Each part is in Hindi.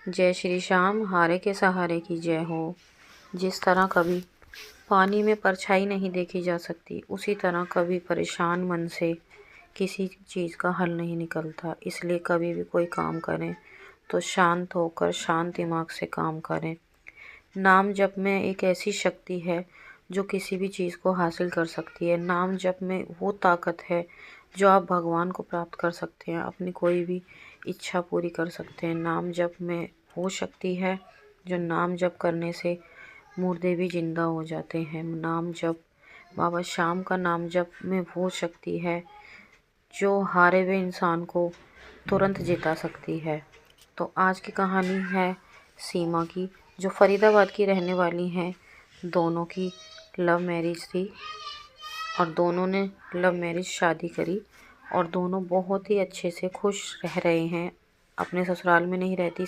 जय श्री श्याम, हारे के सहारे की जय हो। जिस तरह कभी पानी में परछाई नहीं देखी जा सकती, उसी तरह कभी परेशान मन से किसी चीज़ का हल नहीं निकलता। इसलिए कभी भी कोई काम करें तो शांत होकर शांत दिमाग से काम करें। नाम जप में एक ऐसी शक्ति है जो किसी भी चीज़ को हासिल कर सकती है। नाम जप में वो ताकत है जो आप भगवान को प्राप्त कर सकते हैं, अपनी कोई भी इच्छा पूरी कर सकते हैं। नाम जप में वो शक्ति है जो नाम जप करने से मुर्दे भी जिंदा हो जाते हैं। नाम जप, बाबा श्याम का नाम जप में वो शक्ति है जो हारे हुए इंसान को तुरंत जिता सकती है। तो आज की कहानी है सीमा की, जो फरीदाबाद की रहने वाली हैं। दोनों की लव मैरिज थी और दोनों ने लव मैरिज शादी करी और दोनों बहुत ही अच्छे से खुश रह रहे हैं। अपने ससुराल में नहीं रहती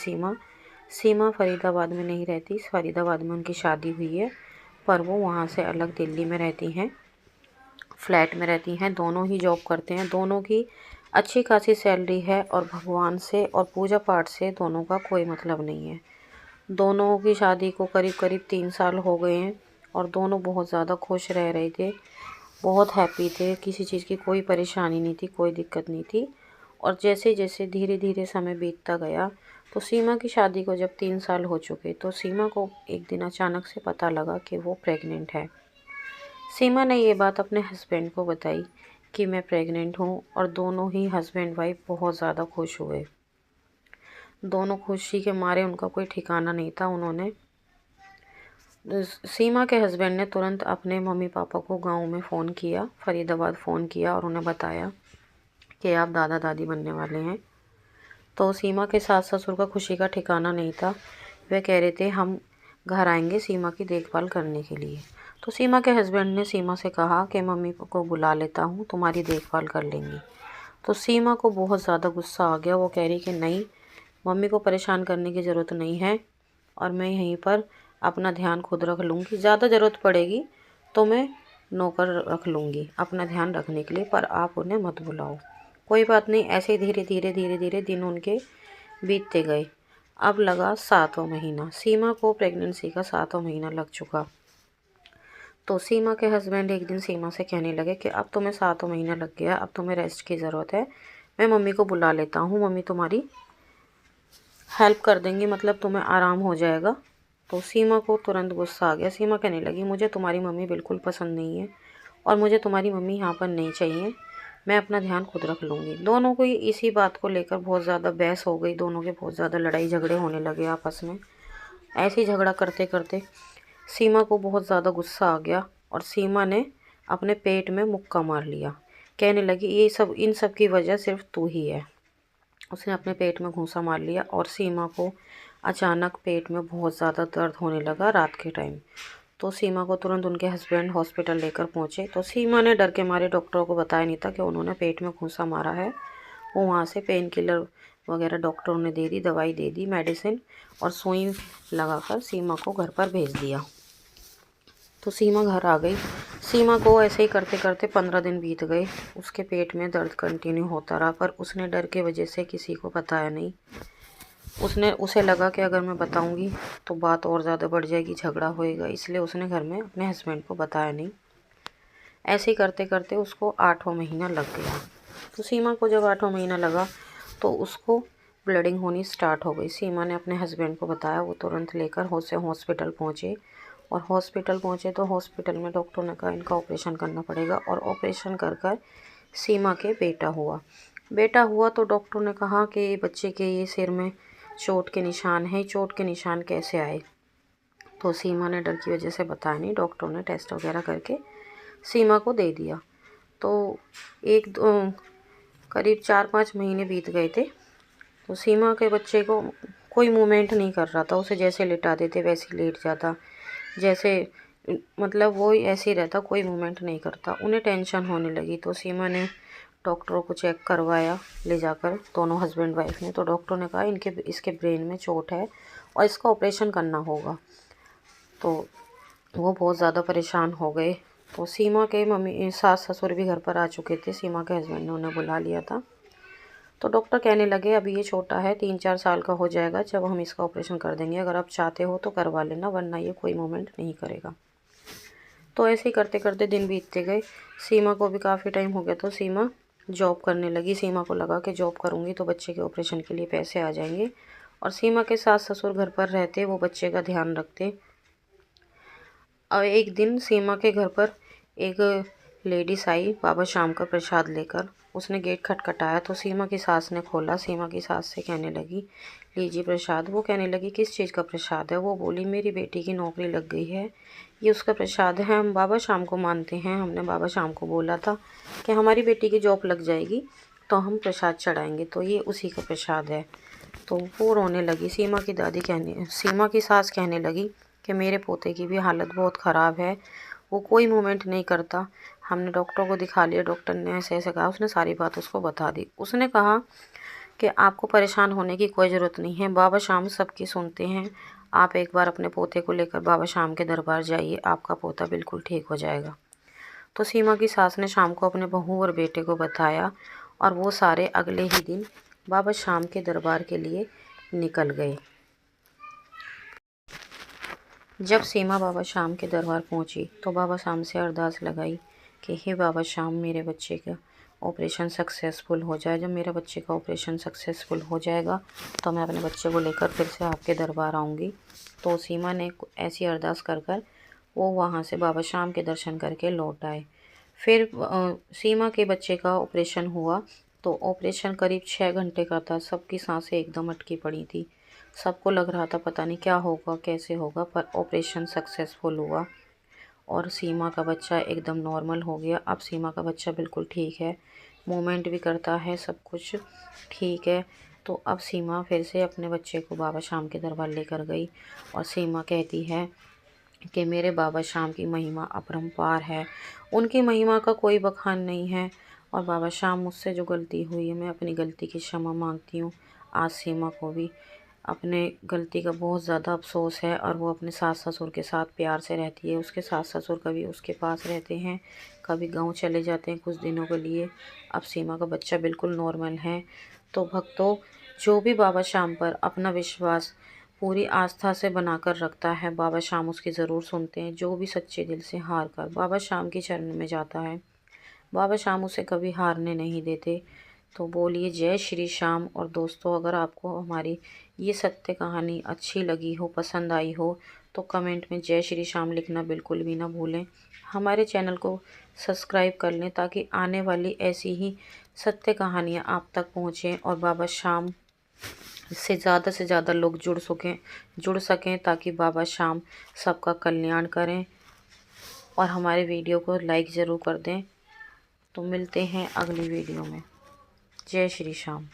सीमा फरीदाबाद में नहीं रहती। फरीदाबाद में उनकी शादी हुई है, पर वो वहाँ से अलग दिल्ली में रहती हैं, फ्लैट में रहती हैं। दोनों ही जॉब करते हैं, दोनों की अच्छी खासी सैलरी है और भगवान से और पूजा पाठ से दोनों का कोई मतलब नहीं है। दोनों की शादी को करीब करीब 3 साल हो गए हैं और दोनों बहुत ज़्यादा खुश रह रहे थे, बहुत हैप्पी थे। किसी चीज़ की कोई परेशानी नहीं थी, कोई दिक्कत नहीं थी। और जैसे जैसे धीरे धीरे समय बीतता गया तो सीमा की शादी को जब 3 साल हो चुके तो सीमा को एक दिन अचानक से पता लगा कि वो प्रेग्नेंट है। सीमा ने ये बात अपने हस्बैंड को बताई कि मैं प्रेग्नेंट हूँ और दोनों ही हस्बैंड वाइफ बहुत ज़्यादा खुश हुए। दोनों खुशी के मारे उनका कोई ठिकाना नहीं था। सीमा के हस्बैंड ने तुरंत अपने मम्मी पापा को गांव में फ़ोन किया, फरीदाबाद फ़ोन किया और उन्हें बताया कि आप दादा दादी बनने वाले हैं। तो सीमा के सास ससुर का खुशी का ठिकाना नहीं था। वे कह रहे थे हम घर आएंगे सीमा की देखभाल करने के लिए। तो सीमा के हस्बैंड ने सीमा से कहा कि मम्मी को बुला लेता हूँ, तुम्हारी देखभाल कर लेंगी। तो सीमा को बहुत ज़्यादा गुस्सा आ गया। वो कह रही कि नहीं, मम्मी को परेशान करने की ज़रूरत नहीं है और मैं यहीं पर अपना ध्यान खुद रख लूँगी। ज़्यादा ज़रूरत पड़ेगी तो मैं नौकर रख लूँगी अपना ध्यान रखने के लिए, पर आप उन्हें मत बुलाओ। कोई बात नहीं। ऐसे ही धीरे धीरे दिन उनके बीतते गए। अब लगा 7वां महीना, सीमा को प्रेगनेंसी का 7वां महीना लग चुका। तो सीमा के हस्बैंड एक दिन सीमा से कहने लगे कि अब तुम्हें 7वां महीना लग गया, अब तुम्हें रेस्ट की ज़रूरत है, मैं मम्मी को बुला लेता हूँ, मम्मी तुम्हारी हेल्प कर देंगी, मतलब तुम्हें आराम हो जाएगा। तो सीमा को तुरंत गुस्सा आ गया। सीमा कहने लगी मुझे तुम्हारी मम्मी बिल्कुल पसंद नहीं है और मुझे तुम्हारी मम्मी यहाँ पर नहीं चाहिए, मैं अपना ध्यान खुद रख लूँगी। दोनों को इसी बात को लेकर बहुत ज़्यादा बहस हो गई, दोनों के बहुत ज़्यादा लड़ाई झगड़े होने लगे आपस में। ऐसे ही झगड़ा करते करते सीमा को बहुत ज़्यादा गुस्सा आ गया और सीमा ने अपने पेट में मुक्का मार लिया। कहने लगी ये सब, इन सब की वजह सिर्फ तू ही है। उसने अपने पेट में घूंसा मार लिया और सीमा को अचानक पेट में बहुत ज़्यादा दर्द होने लगा रात के टाइम। तो सीमा को तुरंत उनके हस्बैंड हॉस्पिटल लेकर पहुंचे। तो सीमा ने डर के मारे डॉक्टरों को बताया नहीं था कि उन्होंने पेट में घूंसा मारा है। वो वहाँ से पेन किलर वगैरह डॉक्टरों ने दे दी, दवाई दे दी, मेडिसिन, और सुई लगाकर सीमा को घर पर भेज दिया। तो सीमा घर आ गई। सीमा को ऐसे ही करते करते 15 दिन बीत गए। उसके पेट में दर्द कंटिन्यू होता रहा, पर उसने डर के वजह से किसी को बताया नहीं। उसे लगा कि अगर मैं बताऊंगी तो बात और ज़्यादा बढ़ जाएगी, झगड़ा होएगा, इसलिए उसने घर में अपने हस्बैंड को बताया नहीं। ऐसे ही करते करते उसको 8वां महीना लग गया। तो सीमा को जब 8वां महीना लगा तो उसको ब्लीडिंग होनी स्टार्ट हो गई। सीमा ने अपने हस्बैंड को बताया, वो तुरंत लेकर हॉस्पिटल पहुँचे। और हॉस्पिटल पहुँचे तो हॉस्पिटल में डॉक्टर ने कहा इनका ऑपरेशन करना पड़ेगा, और ऑपरेशन कर कर सीमा के बेटा हुआ। तो डॉक्टर ने कहा कि बच्चे के ये सिर में चोट के निशान हैं, चोट के निशान कैसे आए। तो सीमा ने डर की वजह से बताया नहीं। डॉक्टर ने टेस्ट वगैरह करके सीमा को दे दिया। तो करीब 4-5 महीने बीत गए थे। तो सीमा के बच्चे को कोई मूवमेंट नहीं कर रहा था। उसे जैसे लिटा देते वैसे लेट जाता, जैसे मतलब वो ऐसे ही रहता, कोई मूवमेंट नहीं करता। उन्हें टेंशन होने लगी। तो सीमा ने डॉक्टरों को चेक करवाया ले जाकर, दोनों हस्बैंड वाइफ ने। तो डॉक्टर ने कहा इसके ब्रेन में चोट है और इसका ऑपरेशन करना होगा। तो वो बहुत ज़्यादा परेशान हो गए। तो सीमा के सास ससुर भी घर पर आ चुके थे, सीमा के हस्बैंड ने उन्हें बुला लिया था। तो डॉक्टर कहने लगे अभी ये छोटा है, 3-4 साल का हो जाएगा जब हम इसका ऑपरेशन कर देंगे, अगर आप चाहते हो तो करवा लेना, वरना ये कोई मूवमेंट नहीं करेगा। तो ऐसे ही करते करते दिन बीतते गए। सीमा को भी काफ़ी टाइम हो गया तो सीमा जॉब करने लगी। सीमा को लगा कि जॉब करूँगी तो बच्चे के ऑपरेशन के लिए पैसे आ जाएंगे, और सीमा के सास ससुर घर पर रहते, वो बच्चे का ध्यान रखते। और एक दिन सीमा के घर पर एक लेडीज आई बाबा शाम का प्रसाद लेकर। उसने गेट खटखटाया तो सीमा की सास ने खोला। सीमा की सास से कहने लगी लीजिए प्रसाद। वो कहने लगी किस चीज़ का प्रसाद है? वो बोली मेरी बेटी की नौकरी लग गई है, ये उसका प्रसाद है, हम बाबा शाम को मानते हैं, हमने बाबा शाम को बोला था कि हमारी बेटी की जॉब लग जाएगी तो हम प्रसाद चढ़ाएंगे, तो ये उसी का प्रसाद है। तो वो रोने लगी। सीमा की सास कहने लगी कि मेरे पोते की भी हालत बहुत ख़राब है, वो कोई मूवमेंट नहीं करता, हमने डॉक्टर को दिखा लिया, डॉक्टर ने ऐसे ऐसे कहा। उसने सारी बात उसको बता दी। उसने कहा कि आपको परेशान होने की कोई ज़रूरत नहीं है, बाबा शाम सबकी सुनते हैं, आप एक बार अपने पोते को लेकर बाबा शाम के दरबार जाइए, आपका पोता बिल्कुल ठीक हो जाएगा। तो सीमा की सास ने शाम को अपने बहू और बेटे को बताया, और वो सारे अगले ही दिन बाबा शाम के दरबार के लिए निकल गए। जब सीमा बाबा शाम के दरबार पहुंची तो बाबा शाम से अरदास लगाई कि हे बाबा शाम, मेरे बच्चे का ऑपरेशन सक्सेसफुल हो जाए। जब मेरे बच्चे का ऑपरेशन सक्सेसफुल हो जाएगा तो मैं अपने बच्चे को लेकर फिर से आपके दरबार आऊँगी। तो सीमा ने ऐसी अरदास कर कर वो वहाँ से बाबा शाम के दर्शन करके लौट आए। फिर सीमा के बच्चे का ऑपरेशन हुआ। तो ऑपरेशन करीब 6 घंटे का था। सबकी सांसें एकदम अटकी पड़ी थी। सबको लग रहा था पता नहीं क्या होगा, कैसे होगा, पर ऑपरेशन सक्सेसफुल हुआ और सीमा का बच्चा एकदम नॉर्मल हो गया। अब सीमा का बच्चा बिल्कुल ठीक है, मूवमेंट भी करता है, सब कुछ ठीक है। तो अब सीमा फिर से अपने बच्चे को बाबा शाम के दरबार लेकर गई, और सीमा कहती है कि मेरे बाबा शाम की महिमा अपरंपार है, उनकी महिमा का कोई बखान नहीं है। और बाबा शाम, मुझसे जो गलती हुई है मैं अपनी गलती की क्षमा मांगती हूँ। आज सीमा को भी अपने गलती का बहुत ज़्यादा अफसोस है, और वो अपने सास ससुर के साथ प्यार से रहती है। उसके सास ससुर कभी उसके पास रहते हैं, कभी गांव चले जाते हैं कुछ दिनों के लिए। अब सीमा का बच्चा बिल्कुल नॉर्मल है। तो भक्तों, जो भी बाबा शाम पर अपना विश्वास पूरी आस्था से बनाकर रखता है, बाबा शाम उसकी ज़रूर सुनते हैं। जो भी सच्चे दिल से हार कर बाबा शाम के चरण में जाता है, बाबा शाम उसे कभी हारने नहीं देते। तो बोलिए जय श्री श्याम। और दोस्तों, अगर आपको हमारी ये सत्य कहानी अच्छी लगी हो, पसंद आई हो, तो कमेंट में जय श्री श्याम लिखना बिल्कुल भी ना भूलें। हमारे चैनल को सब्सक्राइब कर लें ताकि आने वाली ऐसी ही सत्य कहानियाँ आप तक पहुँचें, और बाबा शाम से ज़्यादा लोग जुड़ सकें, ताकि बाबा शाम सबका कल्याण करें। और हमारे वीडियो को लाइक ज़रूर कर दें। तो मिलते हैं अगली वीडियो में। जय श्री श्याम।